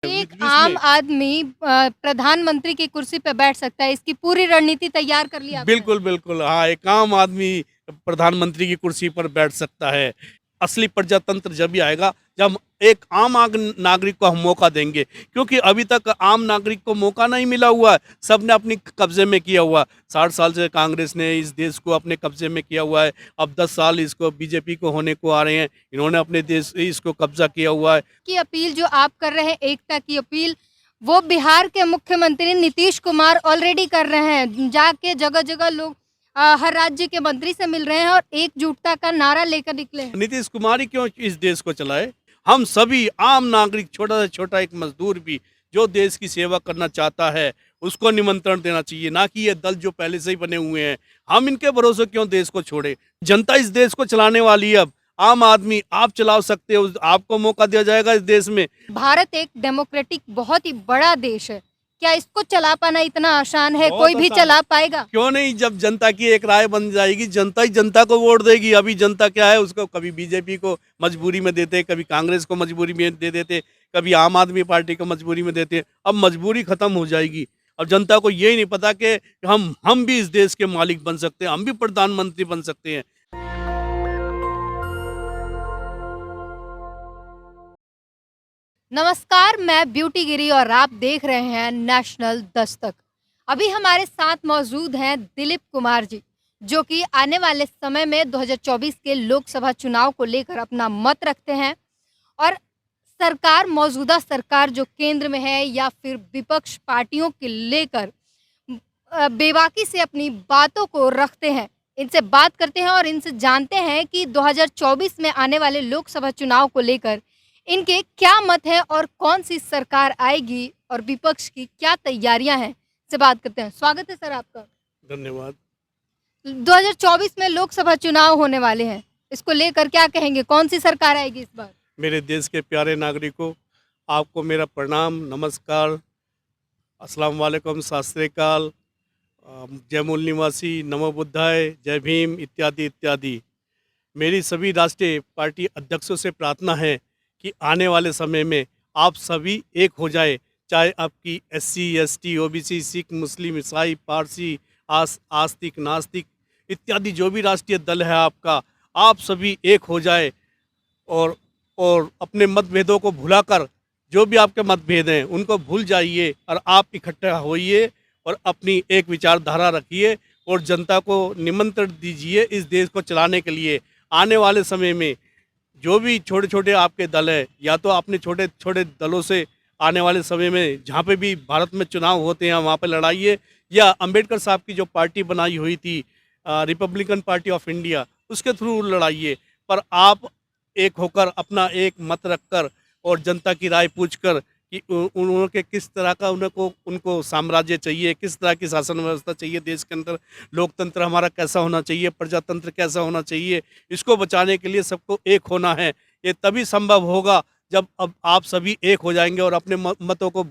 एक इसमें आम आदमी प्रधानमंत्री की कुर्सी पे बैठ सकता है, इसकी पूरी रणनीति तैयार कर ली आपने? बिल्कुल, बिल्कुल। हाँ, एक आम आदमी प्रधानमंत्री की कुर्सी पर बैठ सकता है। असली प्रजातंत्र जब भी आएगा, जब एक आम नागरिक को हम मौका देंगे। क्योंकि अभी तक आम नागरिक को मौका नहीं मिला हुआ है, सबने अपनी कब्ज़े में किया हुआ है। 60 साल से कांग्रेस ने इस देश को अपने कब्ज़े में किया हुआ है। अब 10 साल इसको बीजेपी को होने को आ रहे हैं। इन्होंने अपने देश इसको कब्ज़ा किया हुआ है। की अपील जो आप कर रहे हैं, एकता की अपील, वो बिहार के मुख्यमंत्री नीतीश कुमार ऑलरेडी कर रहे हैं। जाके जगह-जगह लोग हर राज्य के मंत्री से मिल रहे हैं और एकजुटता का नारा लेकर निकले हैं। नीतीश कुमार ही क्यों इस देश को चलाए? हम सभी आम नागरिक, छोटा से छोटा एक मजदूर भी जो देश की सेवा करना चाहता है, उसको निमंत्रण देना चाहिए, ना कि ये दल जो पहले से ही बने हुए हैं। हम इनके भरोसे क्यों देश को छोड़े? जनता इस देश को चलाने वाली है अब। आम आदमी आप चला सकते हो, आपको मौका दिया जाएगा इस देश में। भारत एक डेमोक्रेटिक बहुत ही बड़ा देश है। क्या इसको चला पाना इतना आसान है? बहुत कोई भी आसान है। चला पाएगा? क्यों नहीं, जब जनता की एक राय बन जाएगी, जनता ही जनता को वोट देगी। अभी जनता क्या है, उसको कभी बीजेपी को मजबूरी में देते, कभी कांग्रेस को मजबूरी में दे देते, कभी आम आदमी पार्टी को मजबूरी में देते। अब मजबूरी खत्म हो जाएगी। अब जनता को यही नहीं पता कि हम भी इस देश के मालिक बन सकते हैं, हम भी प्रधानमंत्री बन सकते हैं। नमस्कार, मैं ब्यूटी गिरी और आप देख रहे हैं नेशनल दस्तक। अभी हमारे साथ मौजूद हैं दिलीप कुमार जी, जो कि आने वाले समय में 2024 के लोकसभा चुनाव को लेकर अपना मत रखते हैं और सरकार, मौजूदा सरकार जो केंद्र में है या फिर विपक्ष पार्टियों के लेकर बेबाकी से अपनी बातों को रखते हैं। इनसे बात करते हैं और इनसे जानते हैं कि 2024 में आने वाले लोकसभा चुनाव को लेकर इनके क्या मत हैं और कौन सी सरकार आएगी और विपक्ष की क्या तैयारियां हैं, से बात करते हैं। स्वागत है सर आपका। धन्यवाद। 2024 में लोकसभा चुनाव होने वाले हैं, इसको लेकर क्या कहेंगे? कौन सी सरकार आएगी इस बार? मेरे देश के प्यारे नागरिकों, आपको मेरा प्रणाम, नमस्कार, अस्सलाम वालेकुम, सत श्री अकाल, जय मूल निवासी, नमो बुद्धाय, जय भीम, इत्यादि इत्यादि। मेरी सभी राष्ट्रीय पार्टी अध्यक्षों से प्रार्थना है कि आने वाले समय में आप सभी एक हो जाए, चाहे आपकी एससी, एसटी, ओबीसी, सिख, मुस्लिम, ईसाई, पारसी, आस्तिक, नास्तिक इत्यादि जो भी राष्ट्रीय दल है आपका, आप सभी एक हो जाए और अपने मतभेदों को भुलाकर, जो भी आपके मतभेद हैं उनको भूल जाइए और आप इकट्ठा होइए और अपनी एक विचारधारा रखिए और जनता को निमंत्रण दीजिए इस देश को चलाने के लिए। आने वाले समय में जो भी छोटे छोटे आपके दल हैं, या तो अपने छोटे छोटे दलों से आने वाले समय में जहाँ पे भी भारत में चुनाव होते हैं वहाँ पे लड़ाइए, या अंबेडकर साहब की जो पार्टी बनाई हुई थी, रिपब्लिकन पार्टी ऑफ इंडिया, उसके थ्रू लड़ाइए। पर आप एक होकर अपना एक मत रखकर और जनता की राय पूछकर कि उनके किस तरह का उनको साम्राज्य चाहिए, किस तरह की शासन व्यवस्था चाहिए देश के अंदर, लोकतंत्र हमारा कैसा होना चाहिए, प्रजातंत्र कैसा होना चाहिए, इसको बचाने के लिए सबको एक होना है। ये तभी संभव होगा जब अब आप सभी एक हो जाएंगे और अपने मतों को,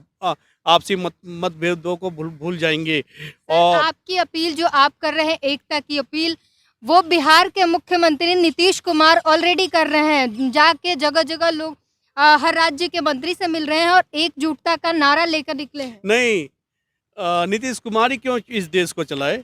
आपसी मतभेदों को भूल जाएंगे। सर, और आपकी अपील जो आप कर रहे हैं, एकता की अपील, वो बिहार के मुख्यमंत्री नीतीश कुमार ऑलरेडी कर रहे हैं। जाके जगह-जगह लोग हर राज्य के मंत्री से मिल रहे हैं और एकजुटता का नारा लेकर निकले हैं। नहीं, नीतीश कुमार ही क्यों इस देश को चलाए?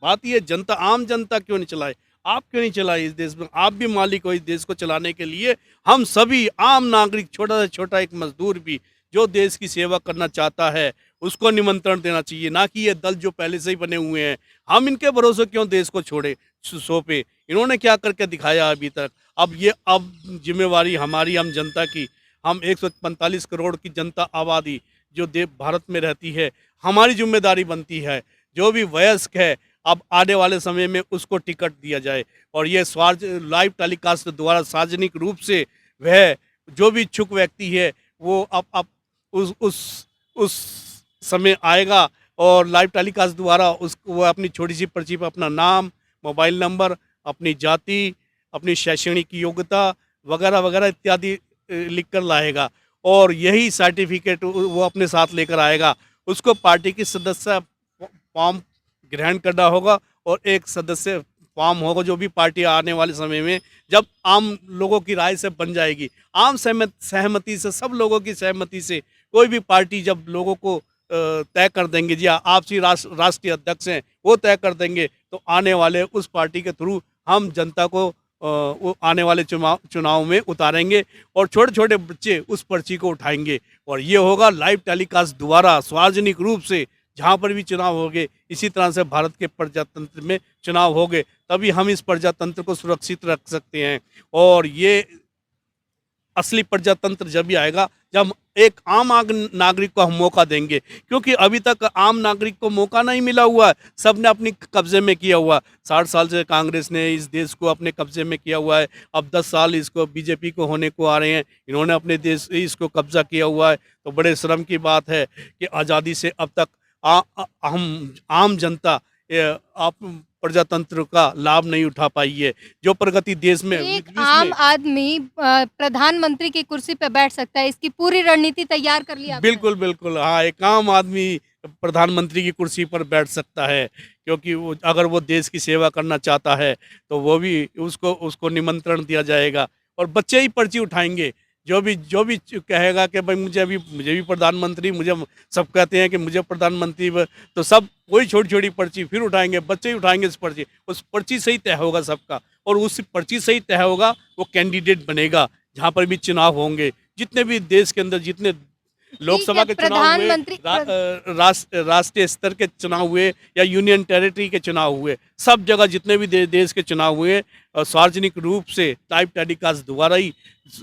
बात ये, जनता, आम जनता क्यों नहीं चलाए? आप क्यों नहीं चलाए इस देश में? आप भी मालिक हो इस देश को चलाने के लिए। हम सभी आम नागरिक, छोटा से छोटा एक मजदूर भी जो देश की सेवा करना चाहता है, उसको निमंत्रण देना चाहिए, ना कि ये दल जो पहले से ही बने हुए हैं। हम इनके भरोसे क्यों देश को छोड़े, सौंपे? इन्होंने क्या करके दिखाया अभी तक? अब जिम्मेवारी हमारी, हम जनता की, हम 145 करोड़ की जनता आबादी जो भारत में रहती है, हमारी जिम्मेदारी बनती है। जो भी वयस्क है, अब आने वाले समय में उसको टिकट दिया जाए और ये लाइव टेलीकास्ट द्वारा सार्वजनिक रूप से वह जो भी इच्छुक व्यक्ति है वो अब उस समय आएगा और लाइव टेलीकास्ट द्वारा वो अपनी छोटी सी पर्ची पर अपना नाम, मोबाइल नंबर, अपनी जाति, अपनी शैक्षणिक योग्यता वगैरह वगैरह इत्यादि लिख कर लाएगा और यही सर्टिफिकेट वो अपने साथ लेकर आएगा। उसको पार्टी की सदस्य फॉर्म ग्रहण करना होगा और एक सदस्य फॉर्म होगा, जो भी पार्टी आने वाले समय में जब आम लोगों की राय से बन जाएगी, आम सहमति से, सब लोगों की सहमति से कोई भी पार्टी जब लोगों को तय कर देंगे, जी हाँ, आपसी राष्ट्रीय अध्यक्ष हैं वो तय कर देंगे, तो आने वाले उस पार्टी के थ्रू हम जनता को वो आने वाले चुनाव में उतारेंगे और छोटे छोटे बच्चे उस पर्ची को उठाएंगे और ये होगा लाइव टेलीकास्ट द्वारा सार्वजनिक रूप से, जहाँ पर भी चुनाव होंगे। इसी तरह से भारत के प्रजातंत्र में चुनाव होंगे, तभी हम इस प्रजातंत्र को सुरक्षित रख सकते हैं। और ये असली प्रजातंत्र जब भी आएगा जब एक आम नागरिक को हम मौका देंगे, क्योंकि अभी तक आम नागरिक को मौका नहीं मिला हुआ है, सबने अपनी कब्जे में किया हुआ। 60 साल से कांग्रेस ने इस देश को अपने कब्जे में किया हुआ है, अब 10 साल इसको बीजेपी को होने को आ रहे हैं, इन्होंने अपने देश इसको कब्जा किया हुआ है। तो बड़े शर्म की बात है कि आज़ादी से अब तक हम आम जनता आप प्रजातंत्र का लाभ नहीं उठा पाई है। जो प्रगति देश में एक आम आदमी प्रधानमंत्री की कुर्सी पे बैठ सकता है, इसकी पूरी रणनीति तैयार कर ली आपने? बिल्कुल बिल्कुल, हाँ, एक आम आदमी प्रधानमंत्री की कुर्सी पर बैठ सकता है, क्योंकि वो अगर वो देश की सेवा करना चाहता है तो वो भी उसको निमंत्रण दिया जाएगा और बच्चे ही पर्ची उठाएंगे। जो भी कहेगा कि भाई मुझे भी प्रधानमंत्री, मुझे सब कहते हैं कि मुझे प्रधानमंत्री, तो सब वही छोटी छोटी पर्ची फिर उठाएंगे, बच्चे ही उठाएंगे उस पर्ची से ही तय होगा सबका, और उस पर्ची से ही तय होगा वो कैंडिडेट बनेगा जहाँ पर भी चुनाव होंगे। जितने भी देश के अंदर जितने लोकसभा के चुनाव हुए, राष्ट्रीय स्तर के चुनाव हुए या यूनियन टेरिटरी के चुनाव हुए, सब जगह जितने भी देश के चुनाव हुए सार्वजनिक रूप से लाइव टेलीकास्ट द्वारा ही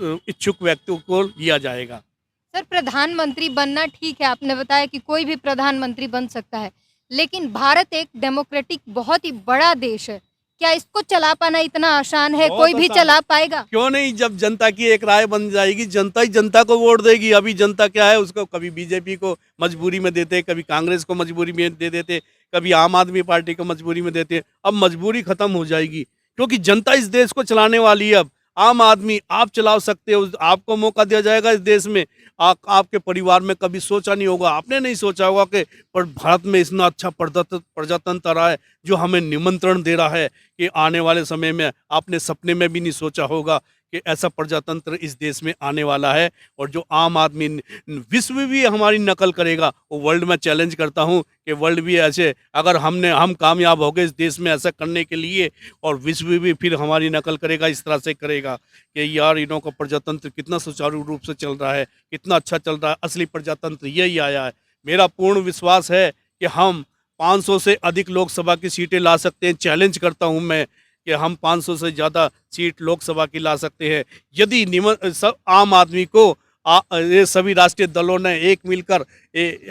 इच्छुक व्यक्तियों को लिया जाएगा। सर, प्रधानमंत्री बनना ठीक है, आपने बताया कि कोई भी प्रधानमंत्री बन सकता है, लेकिन भारत एक डेमोक्रेटिक बहुत ही बड़ा देश है, क्या इसको चला पाना इतना आसान है? कोई भी चला पाएगा? क्यों नहीं, जब जनता की एक राय बन जाएगी, जनता ही जनता को वोट देगी। अभी जनता क्या है, उसको कभी बीजेपी को मजबूरी में देते, कभी कांग्रेस को मजबूरी में दे देते, कभी आम आदमी पार्टी को मजबूरी में देते। अब मजबूरी खत्म हो जाएगी, क्योंकि जनता इस देश को चलाने वाली है। अब आम आदमी आप चला सकते हो, आपको मौका दिया जाएगा इस देश में। आपके परिवार में कभी सोचा नहीं होगा, आपने नहीं सोचा होगा कि पर भारत में इतना अच्छा प्रजातंत्र रहा है जो हमें निमंत्रण दे रहा है कि आने वाले समय में आपने सपने में भी नहीं सोचा होगा कि ऐसा प्रजातंत्र इस देश में आने वाला है। और जो आम आदमी विश्व भी हमारी नकल करेगा, वो वर्ल्ड में चैलेंज करता हूँ कि वर्ल्ड भी ऐसे, अगर हम कामयाब हो गए इस देश में ऐसा करने के लिए, और विश्व भी फिर हमारी नकल करेगा, इस तरह से करेगा कि यार इनों का प्रजातंत्र कितना सुचारू रूप से चल रहा है, कितना अच्छा चल रहा है, असली प्रजातंत्र यही आया है। मेरा पूर्ण विश्वास है कि हम 500 से अधिक लोकसभा की सीटें ला सकते हैं। चैलेंज करता हूं मैं कि हम 500 से ज़्यादा सीट लोकसभा की ला सकते हैं, यदि सब आम आदमी को ये सभी राष्ट्रीय दलों ने एक मिलकर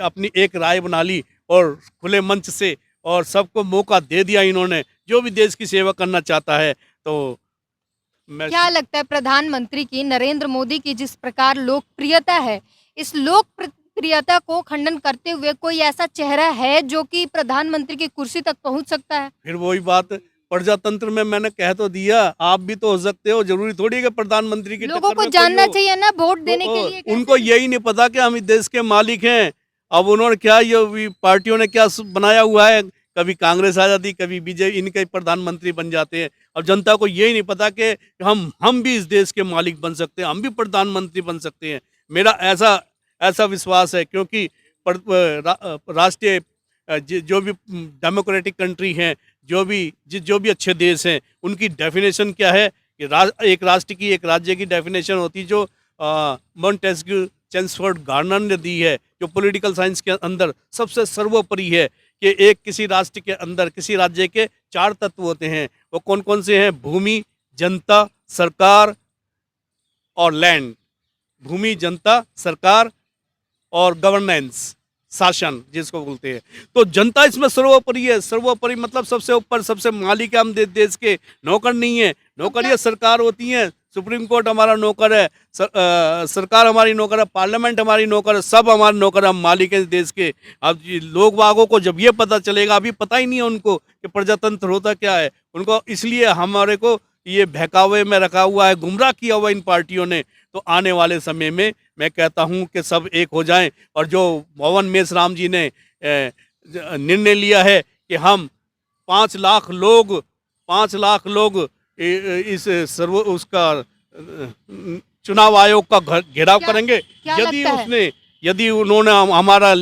अपनी एक राय बना ली और खुले मंच से और सबको मौका दे दिया इन्होंने, जो भी देश की सेवा करना चाहता है। तो क्या लगता है प्रधानमंत्री की, नरेंद्र मोदी की जिस प्रकार लोकप्रियता है, इस लोकप्रियता को खंडन करते हुए कोई ऐसा चेहरा है जो कि प्रधानमंत्री की कुर्सी तक पहुंच सकता है? फिर वही बात, प्रजातंत्र में मैंने कह तो दिया, आप भी तो हो सकते हो, जरूरी थोड़ी कि प्रधानमंत्री की लोगों को जानना चाहिए ना वोट देने के लिए। उनको यही नहीं पता कि हम इस देश के मालिक हैं। अब उन्होंने क्या, ये पार्टियों ने क्या बनाया हुआ है, कभी कांग्रेस आ जाती, कभी बीजेपी, इनके प्रधानमंत्री बन जाते हैं। अब जनता को यही नहीं पता कि हम भी इस देश के मालिक बन सकते हैं, हम भी प्रधानमंत्री बन सकते हैं। मेरा ऐसा विश्वास है, क्योंकि राष्ट्रीय जो भी डेमोक्रेटिक कंट्री हैं, जो भी अच्छे देश हैं, उनकी डेफिनेशन क्या है कि एक राष्ट्र की, एक राज्य की डेफिनेशन होती है जो मॉन्टेस्क्यू चेम्सफोर्ड गार्नर ने दी है, जो पॉलिटिकल साइंस के अंदर सबसे सर्वोपरि है कि एक किसी राष्ट्र के अंदर, किसी राज्य के 4 तत्व होते हैं। वो कौन कौन से हैं? भूमि, जनता, सरकार और लैंड। भूमि, जनता, सरकार और गवर्नेंस, शासन जिसको बोलते हैं। तो जनता इसमें सर्वोपरि है। सर्वोपरि मतलब सबसे ऊपर, सबसे मालिक है। हम देश के नौकर नहीं है, नौकर ये सरकार होती है, सुप्रीम कोर्ट हमारा नौकर है, सरकार हमारी नौकर है, पार्लियामेंट हमारी नौकर है, सब हमारे नौकर, हम मालिक हैं देश के। अब लोग बागों को जब ये पता चलेगा, अभी पता ही नहीं है उनको कि प्रजातंत्र होता क्या है, उनको इसलिए हमारे को ये बहकावे में रखा हुआ है, गुमराह किया हुआ इन पार्टियों ने। तो आने वाले समय में मैं कहता हूं कि सब एक हो जाएं, और जो मोहन मेश्राम जी ने निर्णय लिया है कि हम 5 लाख लोग 5 लाख लोग इस चुनाव आयोग का घेराव करेंगे। यदि उन्होंने हमारा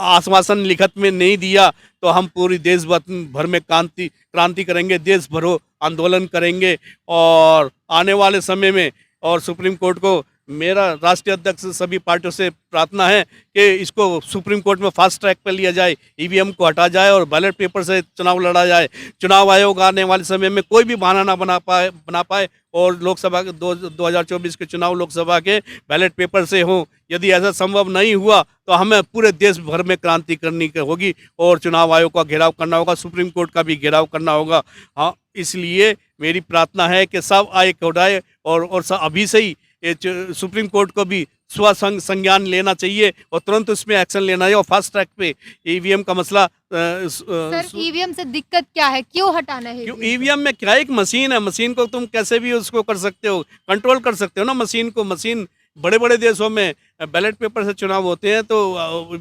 आश्वासन लिखित में नहीं दिया तो हम पूरी देश भर में क्रांति करेंगे, देश भरो आंदोलन करेंगे। और आने वाले समय में और सुप्रीम कोर्ट को मेरा राष्ट्रीय अध्यक्ष सभी पार्टियों से प्रार्थना है कि इसको सुप्रीम कोर्ट में फास्ट ट्रैक पर लिया जाए, ईवीएम को हटा जाए और बैलेट पेपर से चुनाव लड़ा जाए। चुनाव आयोग आने वाले समय में कोई भी बहाना ना बना पाए और लोकसभा के 2024 के चुनाव लोकसभा के बैलेट पेपर से हों। यदि ऐसा संभव नहीं हुआ तो हमें पूरे देश भर में क्रांति करनी होगी और चुनाव आयोग का घेराव करना होगा, सुप्रीम कोर्ट का भी घेराव करना होगा। हाँ, इसलिए मेरी प्रार्थना है कि सब आए उठाए और अभी से ही सुप्रीम कोर्ट को भी संज्ञान लेना चाहिए और तुरंत उसमें एक्शन लेना है और फास्ट ट्रैक पे ईवीएम का मसला। सर, ईवीएम से दिक्कत क्या है, क्यों हटाना है? क्यों ईवीएम में क्या एक मशीन है, मशीन को तुम कैसे भी उसको कर सकते हो, कंट्रोल कर सकते हो ना मशीन को। मशीन बड़े बड़े देशों में बैलेट पेपर से चुनाव होते हैं तो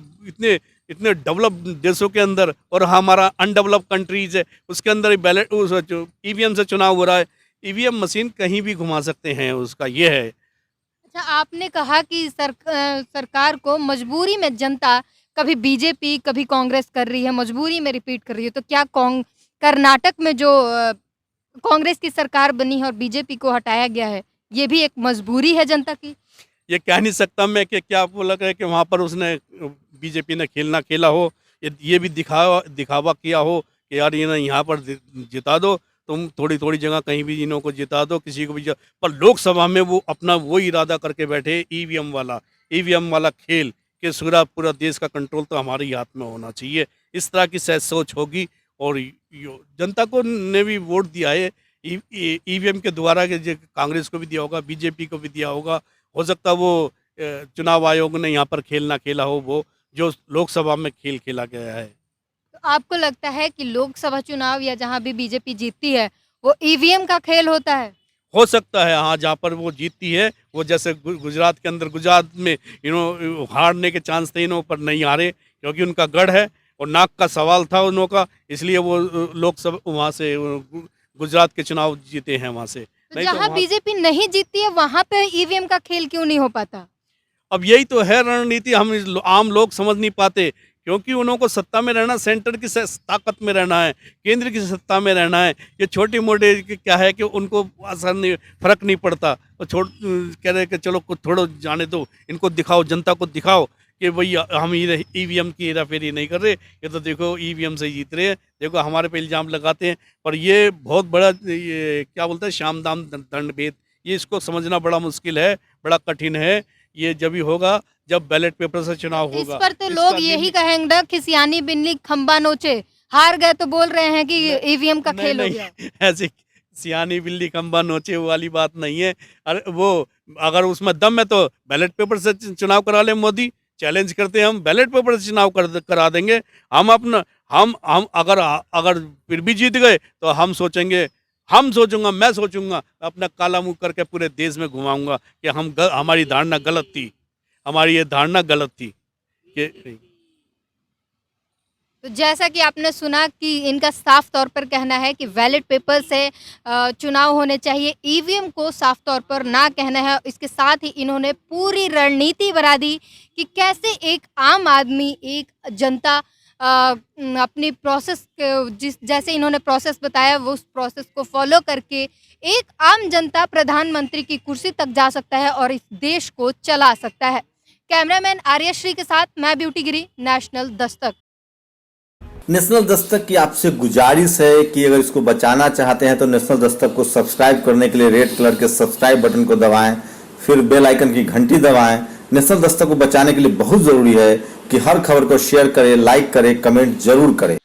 इतने डेवलप देशों के अंदर और हमारा अनडेवलप कंट्रीज है उसके अंदर बैलेट ईवीएम से चुनाव हो रहा है। ईवीएम मशीन कहीं भी घुमा सकते हैं, उसका ये है। अच्छा, आपने कहा कि सरकार को मजबूरी में जनता, कभी बीजेपी कभी कांग्रेस कर रही है, मजबूरी में रिपीट कर रही है, तो क्या कर्नाटक में जो कांग्रेस की सरकार बनी है और बीजेपी को हटाया गया है, ये भी एक मजबूरी है जनता की? ये कह नहीं सकता मैं कि क्या आपको लग रहा है कि वहाँ पर उसने बीजेपी ने खेला हो, ये भी दिखावा किया हो कि यार ये ना यहाँ पर जिता दो, तुम थोड़ी जगह कहीं भी इन्हों को जिता दो, किसी को भी पर लोकसभा में वो अपना वो इरादा करके बैठे ईवीएम वाला खेल कि पूरा देश का कंट्रोल तो हमारे ही हाथ में होना चाहिए। इस तरह की सोच होगी और जनता को ने भी वोट दिया है ईवीएम के द्वारा, कि कांग्रेस को भी दिया होगा, बीजेपी को भी दिया होगा। हो सकता वो चुनाव आयोग ने यहाँ पर खेल ना खेला हो, वो जो लोकसभा में खेल खेला गया है। तो आपको लगता है कि लोकसभा चुनाव या जहां भी बीजेपी जीतती है वो ईवीएम का खेल होता है? हो सकता है, हाँ, जहाँ पर वो जीतती है, वो जैसे गुजरात के अंदर, गुजरात में हारने के चांस थे, इन्हों पर नहीं हारे क्योंकि उनका गढ़ है और नाक का सवाल था उन्हों का, इसलिए वो लोकसभा वहाँ से गुजरात के चुनाव जीते हैं वहाँ से। तो जहाँ बीजेपी नहीं जीतती है वहाँ पे ईवीएम का खेल क्यों नहीं हो पाता? अब यही तो है रणनीति, हम आम लोग समझ नहीं पाते क्योंकि उन्हों को सत्ता में रहना, सेंटर की ताकत में रहना है, केंद्र की सत्ता में रहना है। ये छोटे मोटे क्या है कि उनको असर नहीं, फर्क नहीं पड़ता, तो कह रहे कि चलो थोड़ा जाने दो, इनको दिखाओ, जनता को दिखाओ कि भाई हम ईवीएम की हेराफेरी नहीं कर रहे, ये तो देखो ईवीएम से जीत रहे हैं, देखो हमारे पे इल्ज़ाम लगाते हैं। पर ये बहुत बड़ा, ये क्या बोलते हैं, शाम दाम दंड भेद, ये इसको समझना बड़ा मुश्किल है, बड़ा कठिन है। ये जब ही होगा जब बैलेट पेपर से चुनाव होगा। इस पर तो लोग यही कहेंगे कि सियानी बिल्ली खंबा नोचे, हार गए तो बोल रहे हैं कि ईवीएम का खेल हो गया। ऐसे सियानी बिल्ली खंबा नोचे वाली बात नहीं है। अरे वो अगर उसमें दम है तो बैलेट पेपर से चुनाव करा ले, मोदी चैलेंज करते हैं, हम बैलेट पेपर से चुनाव करा देंगे। हम अगर फिर भी जीत गए तो मैं सोचूंगा अपना काला मुंह करके पूरे देश में घुमाऊंगा कि हमारी धारणा गलत थी, हमारी ये धारणा गलत थी कि। तो जैसा कि आपने सुना कि इनका साफ तौर पर कहना है कि बैलेट पेपर से चुनाव होने चाहिए, ईवीएम को साफ तौर पर ना कहना है। इसके साथ ही इन्होंने पूरी रणनीति बना दी कि कैसे एक आम आदमी, एक जनता अपनी प्रोसेस जैसे इन्होंने प्रोसेस बताया, वो उस प्रोसेस को फॉलो करके एक आम जनता प्रधानमंत्री की कुर्सी तक जा सकता है और इस देश को चला सकता है। कैमरामैन आर्यश्री के साथ मैं ब्यूटी गिरी, नेशनल दस्तक। नेशनल दस्तक की आपसे गुजारिश है कि अगर इसको बचाना चाहते हैं तो नेशनल दस्तक को सब्सक्राइब करने के लिए रेड कलर के सब्सक्राइब बटन को दबाएं, फिर बेल आइकन की घंटी दबाएं। नेशनल दस्तक को बचाने के लिए बहुत जरूरी है कि हर खबर को शेयर करें, लाइक करें, कमेंट जरूर करें।